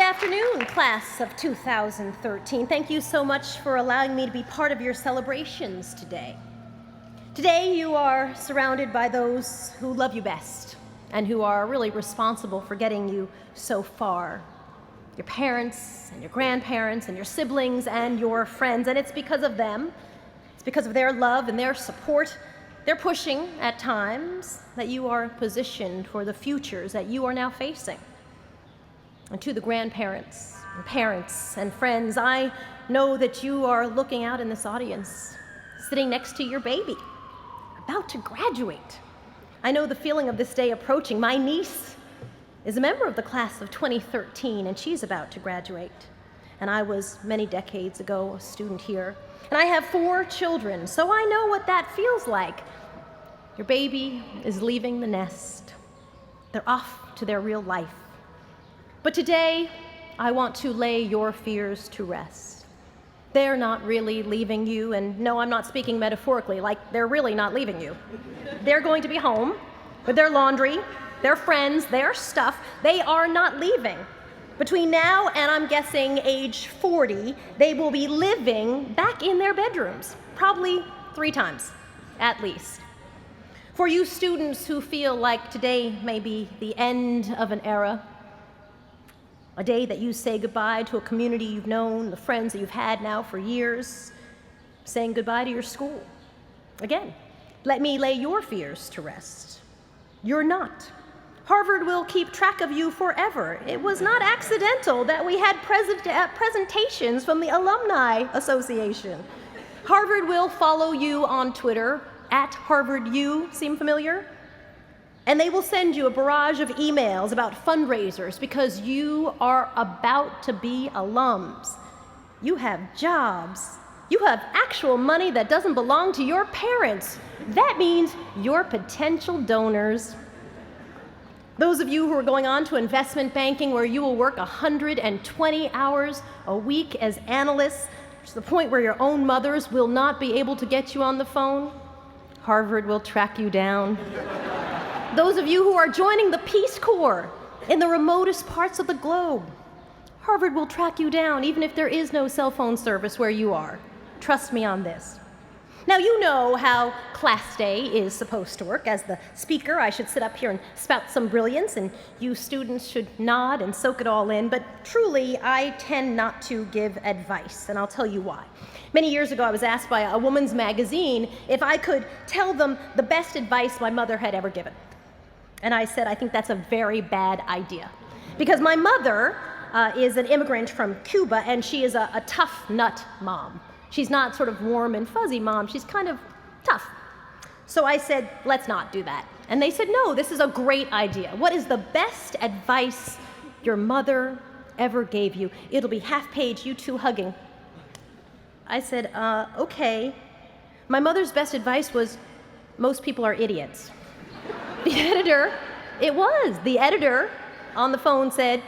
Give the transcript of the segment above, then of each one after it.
afternoon, class of 2013. Thank you so much for allowing me to be part of your celebrations today. Today you are surrounded by those who love you best and who are really responsible for getting you so far. Your parents and your grandparents and your siblings and your friends, and it's because of them, it's because of their love and their support, their pushing at times, that you are positioned for the futures that you are now facing. And to the grandparents and parents and friends, I know that you are looking out in this audience, sitting next to your baby, about to graduate. I know the feeling of this day approaching. My niece is a member of the class of 2013, and she's about to graduate. And I was, many decades ago, a student here. And I have 4 children, so I know what that feels like. Your baby is leaving the nest. They're off to their real life. But today, I want to lay your fears to rest. They're not really leaving you, and no, I'm not speaking metaphorically, like they're really not leaving you. They're going to be home with their laundry, their friends, their stuff. They are not leaving. Between now and I'm guessing age 40, they will be living back in their bedrooms, probably 3 times, at least. For you students who feel like today may be the end of an era, a day that you say goodbye to a community you've known, the friends that you've had now for years, saying goodbye to your school. Again, let me lay your fears to rest. You're not. Harvard will keep track of you forever. It was not accidental that we had presentations from the Alumni Association. Harvard will follow you on Twitter, @HarvardU, seem familiar? And they will send you a barrage of emails about fundraisers because you are about to be alums. You have jobs. You have actual money that doesn't belong to your parents. That means you're potential donors. Those of you who are going on to investment banking where you will work 120 hours a week as analysts to the point where your own mothers will not be able to get you on the phone, Harvard will track you down. Those of you who are joining the Peace Corps in the remotest parts of the globe, Harvard will track you down even if there is no cell phone service where you are. Trust me on this. Now you know how class day is supposed to work. As the speaker, I should sit up here and spout some brilliance, and you students should nod and soak it all in, but truly, I tend not to give advice, and I'll tell you why. Many years ago, I was asked by a woman's magazine if I could tell them the best advice my mother had ever given. And I said, I think that's a very bad idea. Because my mother is an immigrant from Cuba, and she is a tough nut mom. She's not sort of warm and fuzzy mom, she's kind of tough. So I said, let's not do that. And they said, no, this is a great idea. What is the best advice your mother ever gave you? It'll be half page, you two hugging. I said, okay. My mother's best advice was, most people are idiots. The editor on the phone said,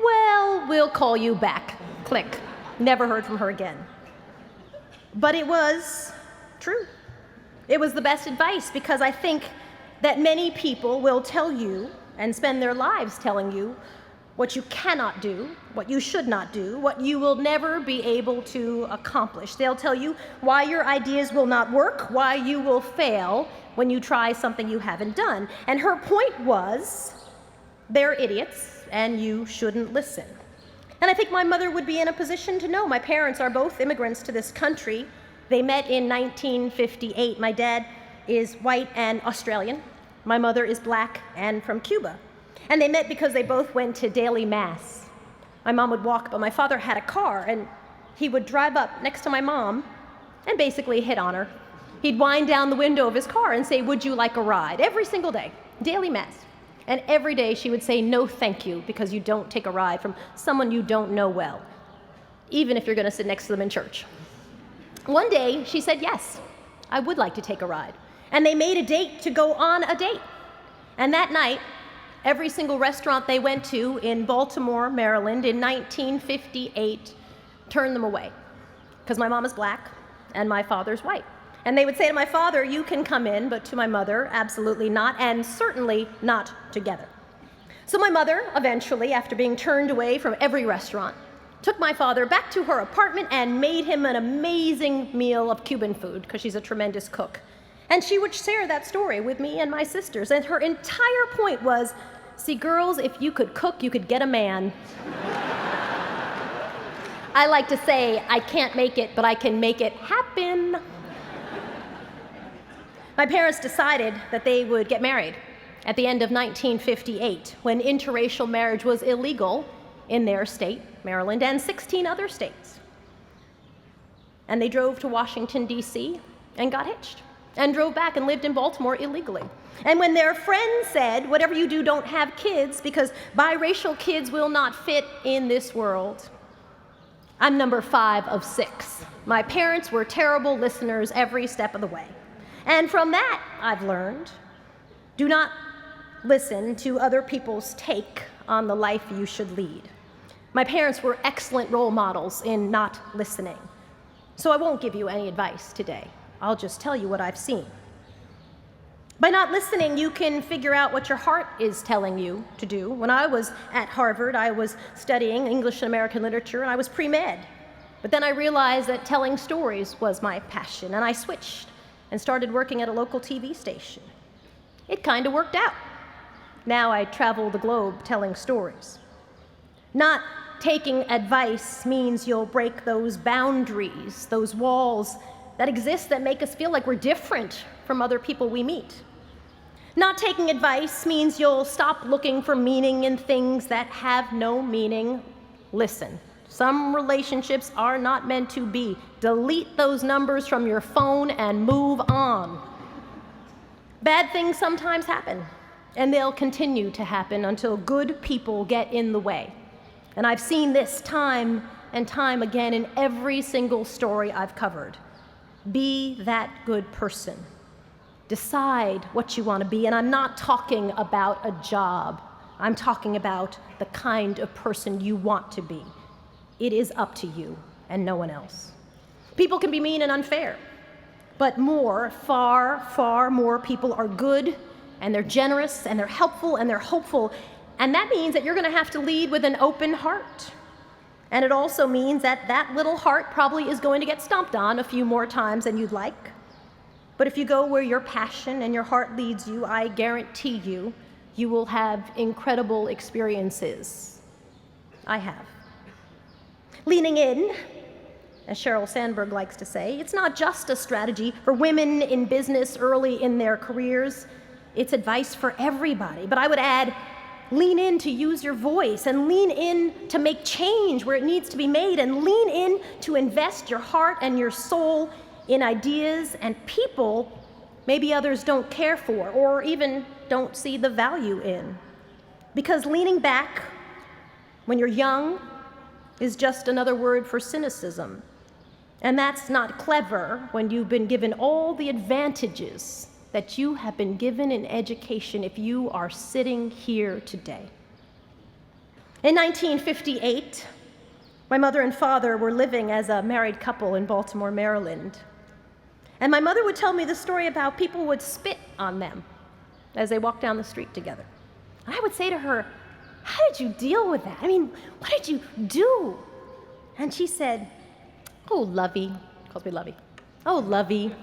well, we'll call you back. Click. Never heard from her again. But it was true. It was the best advice because I think that many people will tell you and spend their lives telling you what you cannot do, what you should not do, what you will never be able to accomplish. They'll tell you why your ideas will not work, why you will fail when you try something you haven't done. And her point was, they're idiots and you shouldn't listen. And I think my mother would be in a position to know. My parents are both immigrants to this country. They met in 1958. My dad is white and Australian. My mother is black and from Cuba. And they met because they both went to daily mass. My mom would walk, but my father had a car, and he would drive up next to my mom and basically hit on her. He'd wind down the window of his car and say, would you like a ride? Every single day, daily mass. And every day she would say, no, thank you, because you don't take a ride from someone you don't know well, even if you're going to sit next to them in church. One day, she said, yes, I would like to take a ride. And they made a date to go on a date. And that night, every single restaurant they went to in Baltimore, Maryland, in 1958, turned them away, because my mom is black and my father's white. And they would say to my father, you can come in, but to my mother, absolutely not, and certainly not together. So my mother, eventually, after being turned away from every restaurant, took my father back to her apartment and made him an amazing meal of Cuban food, because she's a tremendous cook. And she would share that story with me and my sisters, and her entire point was, see, girls, if you could cook, you could get a man. I like to say, I can't make it, but I can make it happen. My parents decided that they would get married at the end of 1958, when interracial marriage was illegal in their state, Maryland, and 16 other states. And they drove to Washington, D.C., and got hitched, and drove back and lived in Baltimore illegally. And when their friends said, whatever you do, don't have kids, because biracial kids will not fit in this world, I'm number 5 of 6. My parents were terrible listeners every step of the way. And from that, I've learned, do not listen to other people's take on the life you should lead. My parents were excellent role models in not listening. So I won't give you any advice today. I'll just tell you what I've seen. By not listening, you can figure out what your heart is telling you to do. When I was at Harvard, I was studying English and American literature, and I was pre-med. But then I realized that telling stories was my passion, and I switched and started working at a local TV station. It kind of worked out. Now I travel the globe telling stories. Not taking advice means you'll break those boundaries, those walls that exist that make us feel like we're different from other people we meet. Not taking advice means you'll stop looking for meaning in things that have no meaning. Listen, some relationships are not meant to be. Delete those numbers from your phone and move on. Bad things sometimes happen, and they'll continue to happen until good people get in the way. And I've seen this time and time again in every single story I've covered. Be that good person. Decide what you want to be, and I'm not talking about a job. I'm talking about the kind of person you want to be. It is up to you and no one else. People can be mean and unfair, but far more people are good, and they're generous, and they're helpful, and they're hopeful, and that means that you're going to have to lead with an open heart. And it also means that that little heart probably is going to get stomped on a few more times than you'd like. But if you go where your passion and your heart leads you, I guarantee you, you will have incredible experiences. I have. Leaning in, as Sheryl Sandberg likes to say, it's not just a strategy for women in business early in their careers. It's advice for everybody. But I would add, lean in to use your voice, and lean in to make change where it needs to be made, and lean in to invest your heart and your soul in ideas and people maybe others don't care for or even don't see the value in. Because leaning back when you're young is just another word for cynicism. And that's not clever when you've been given all the advantages that you have been given in education if you are sitting here today. In 1958, my mother and father were living as a married couple in Baltimore, Maryland. And my mother would tell me the story about people would spit on them as they walked down the street together. And I would say to her, how did you deal with that? I mean, what did you do? And she said, oh, Lovey, calls me Lovey. Oh, Lovey,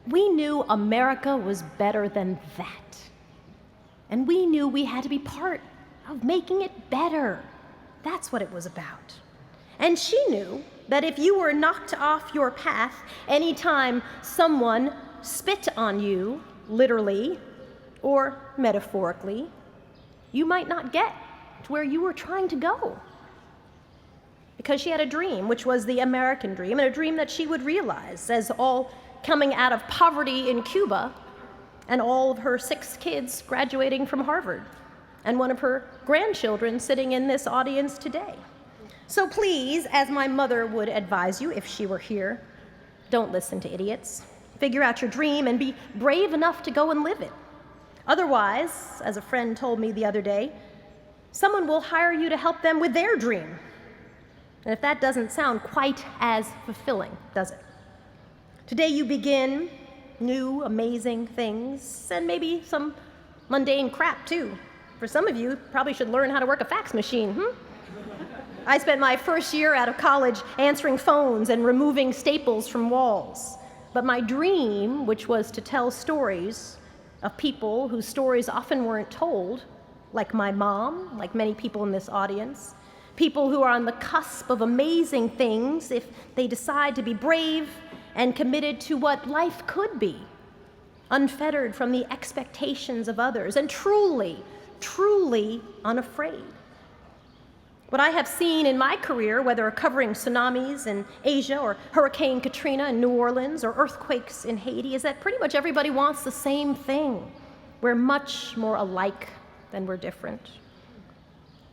we knew America was better than that. And we knew we had to be part of making it better. That's what it was about. And she knew that if you were knocked off your path anytime someone spit on you, literally or metaphorically, you might not get to where you were trying to go. Because she had a dream, which was the American dream, and a dream that she would realize as all coming out of poverty in Cuba, and all of her 6 kids graduating from Harvard, and one of her grandchildren sitting in this audience today. So please, as my mother would advise you if she were here, don't listen to idiots. Figure out your dream and be brave enough to go and live it. Otherwise, as a friend told me the other day, someone will hire you to help them with their dream. And if that doesn't sound quite as fulfilling, does it? Today you begin new, amazing things, and maybe some mundane crap too. For some of you, probably should learn how to work a fax machine, I spent my first year out of college answering phones and removing staples from walls. But my dream, which was to tell stories of people whose stories often weren't told, like my mom, like many people in this audience, people who are on the cusp of amazing things if they decide to be brave and committed to what life could be, unfettered from the expectations of others, and truly, truly unafraid. What I have seen in my career, whether covering tsunamis in Asia or Hurricane Katrina in New Orleans or earthquakes in Haiti, is that pretty much everybody wants the same thing. We're much more alike than we're different.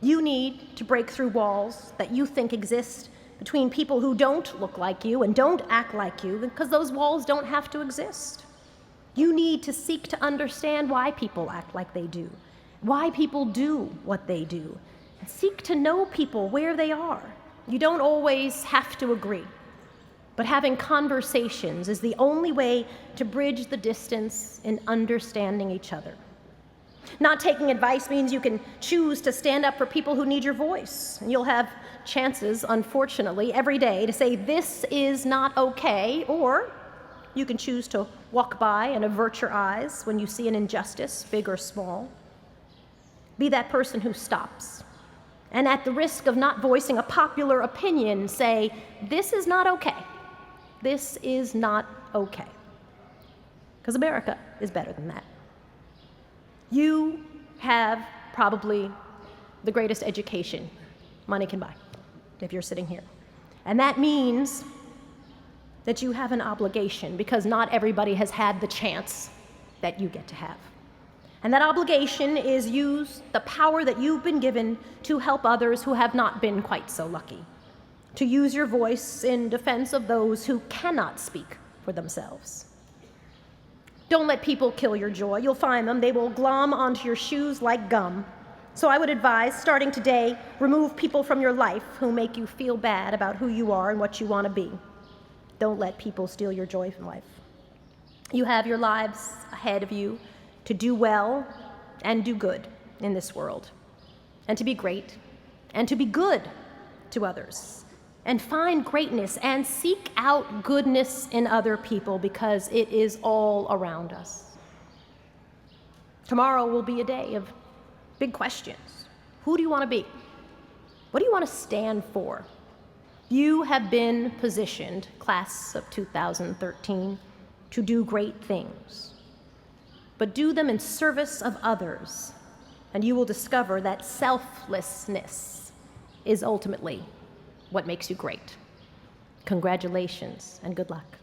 You need to break through walls that you think exist between people who don't look like you and don't act like you, because those walls don't have to exist. You need to seek to understand why people act like they do, why people do what they do, and seek to know people where they are. You don't always have to agree, but having conversations is the only way to bridge the distance in understanding each other. Not taking advice means you can choose to stand up for people who need your voice, and you'll have chances, unfortunately, every day to say, "This is not okay," or you can choose to walk by and avert your eyes when you see an injustice, big or small. Be that person who stops, and at the risk of not voicing a popular opinion, say, "This is not okay. This is not okay." Because America is better than that. You have probably the greatest education money can buy if you're sitting here. And that means that you have an obligation, because not everybody has had the chance that you get to have. And that obligation is use the power that you've been given to help others who have not been quite so lucky, to use your voice in defense of those who cannot speak for themselves. Don't let people kill your joy. You'll find them. They will glom onto your shoes like gum. So I would advise, starting today, remove people from your life who make you feel bad about who you are and what you want to be. Don't let people steal your joy from life. You have your lives ahead of you to do well and do good in this world, and to be great, and to be good to others, and find greatness and seek out goodness in other people, because it is all around us. Tomorrow will be a day of big questions. Who do you want to be? What do you want to stand for? You have been positioned, class of 2013, to do great things. But do them in service of others, and you will discover that selflessness is ultimately what makes you great. Congratulations and good luck.